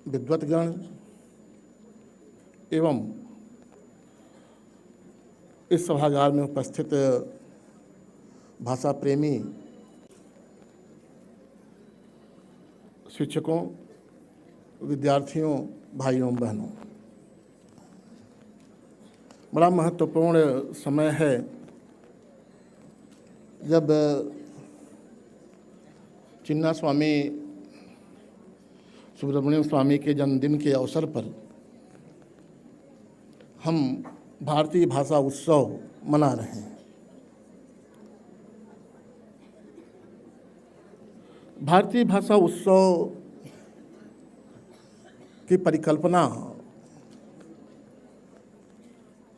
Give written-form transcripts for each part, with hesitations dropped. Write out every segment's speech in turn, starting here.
विद्वत्गण एवं इस सभागार में उपस्थित भाषा प्रेमी शिक्षकों, विद्यार्थियों, भाइयों बहनों, बड़ा महत्वपूर्ण समय है जब चिन्ना स्वामी सुब्रमण्यम स्वामी के जन्मदिन के अवसर पर हम भारतीय भाषा उत्सव मना रहे हैं। भारतीय भाषा उत्सव की परिकल्पना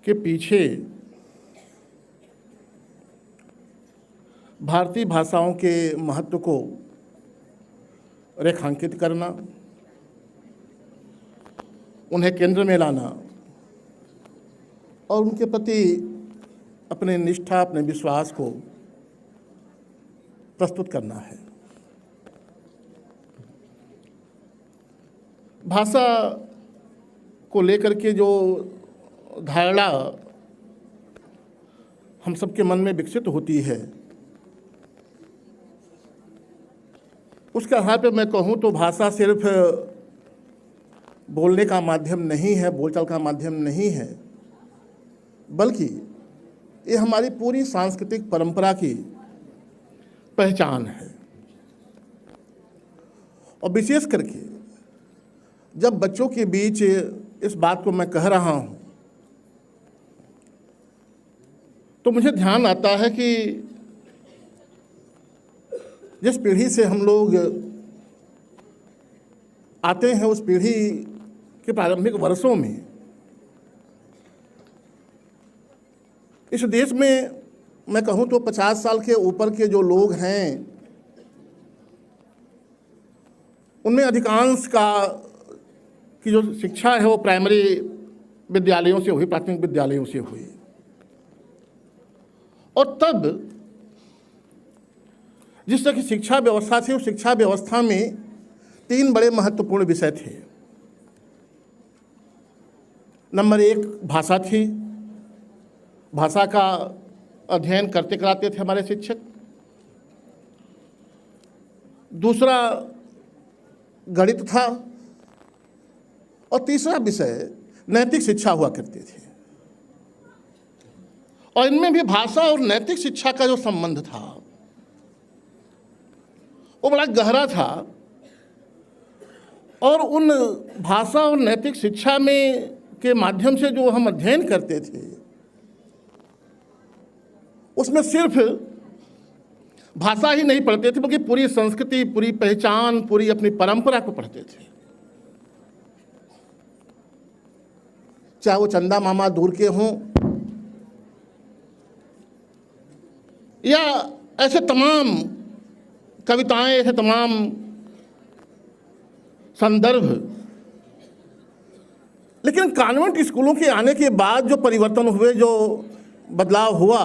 के पीछे भारतीय भाषाओं के महत्व को रेखांकित करना, उन्हें केंद्र में लाना और उनके प्रति अपने निष्ठा, अपने विश्वास को प्रस्तुत करना है। भाषा को लेकर के जो धारणा हम सबके मन में विकसित होती है, उसके आधार पर मैं कहूँ तो भाषा सिर्फ बोलने का माध्यम नहीं है, बोलचाल का माध्यम नहीं है, बल्कि ये हमारी पूरी सांस्कृतिक परंपरा की पहचान है। और विशेष करके जब बच्चों के बीच इस बात को मैं कह रहा हूँ तो मुझे ध्यान आता है कि जिस पीढ़ी से हम लोग आते हैं, उस पीढ़ी के प्रारंभिक वर्षों में इस देश में मैं कहूँ तो 50 साल के ऊपर के जो लोग हैं, उनमें अधिकांश की जो शिक्षा है वो प्राइमरी विद्यालयों से हुई, प्राथमिक विद्यालयों से हुई। और तब जिस तरह की शिक्षा व्यवस्था थी, उस शिक्षा व्यवस्था में 3 बड़े महत्वपूर्ण विषय थे। नंबर 1 भाषा थी, भाषा का अध्ययन करते कराते थे हमारे शिक्षक। दूसरा गणित था और तीसरा विषय नैतिक शिक्षा हुआ करती थी। और इनमें भी भाषा और नैतिक शिक्षा का जो संबंध था वो बड़ा गहरा था। और उन भाषा और नैतिक शिक्षा में के माध्यम से जो हम अध्ययन करते थे, उसमें सिर्फ भाषा ही नहीं पढ़ते थे, बल्कि पूरी संस्कृति, पूरी पहचान, पूरी अपनी परंपरा को पढ़ते थे। चाहे वो चंदा मामा दूर के हों या ऐसे तमाम कविताएं, ऐसे तमाम संदर्भ। लेकिन कॉन्वेंट स्कूलों के आने के बाद जो परिवर्तन हुए, जो बदलाव हुआ,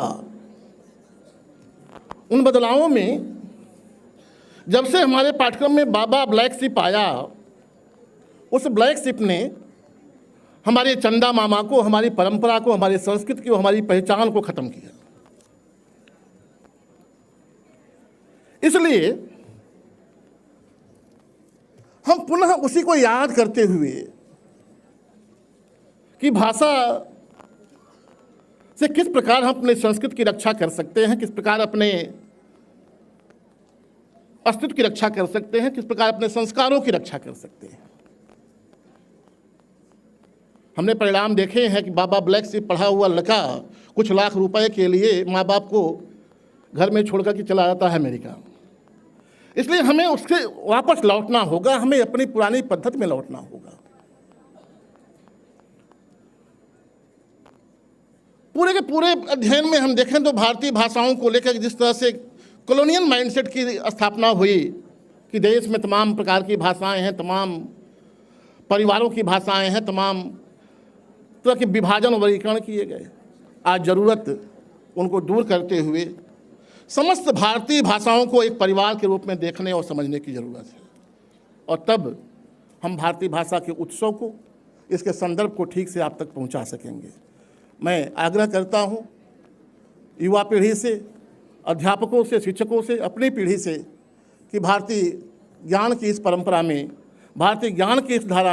उन बदलावों में जब से हमारे पाठ्यक्रम में बाबा ब्लैक शिप आया, उस ब्लैक शिप ने हमारे चंदा मामा को, हमारी परंपरा को, हमारी संस्कृति को, हमारी पहचान को खत्म किया। इसलिए हम पुनः उसी को याद करते हुए कि भाषा से किस प्रकार हम अपने संस्कृति की रक्षा कर सकते हैं, किस प्रकार अपने अस्तित्व की रक्षा कर सकते हैं, किस प्रकार अपने संस्कारों की रक्षा कर सकते हैं। हमने परिणाम देखे हैं कि बाबा ब्लैक से पढ़ा हुआ लड़का कुछ लाख रुपए के लिए माँ बाप को घर में छोड़कर के चला जाता है अमेरिका। इसलिए हमें उससे वापस लौटना होगा, हमें अपनी पुरानी पद्धति में लौटना होगा। पूरे के पूरे अध्ययन में हम देखें तो भारतीय भाषाओं को लेकर जिस तरह से कॉलोनियल माइंडसेट की स्थापना हुई कि देश में तमाम प्रकार की भाषाएं हैं, तमाम परिवारों की भाषाएं हैं, तमाम तरह के विभाजन और वर्गीकरण किए गए। आज ज़रूरत उनको दूर करते हुए समस्त भारतीय भाषाओं को एक परिवार के रूप में देखने और समझने की ज़रूरत है। और तब हम भारतीय भाषा के उत्सव को, इसके संदर्भ को ठीक से आप तक पहुंचा सकेंगे। मैं आग्रह करता हूं युवा पीढ़ी से, अध्यापकों से, शिक्षकों से, अपनी पीढ़ी से कि भारतीय ज्ञान की इस परंपरा में, भारतीय ज्ञान की इस धारा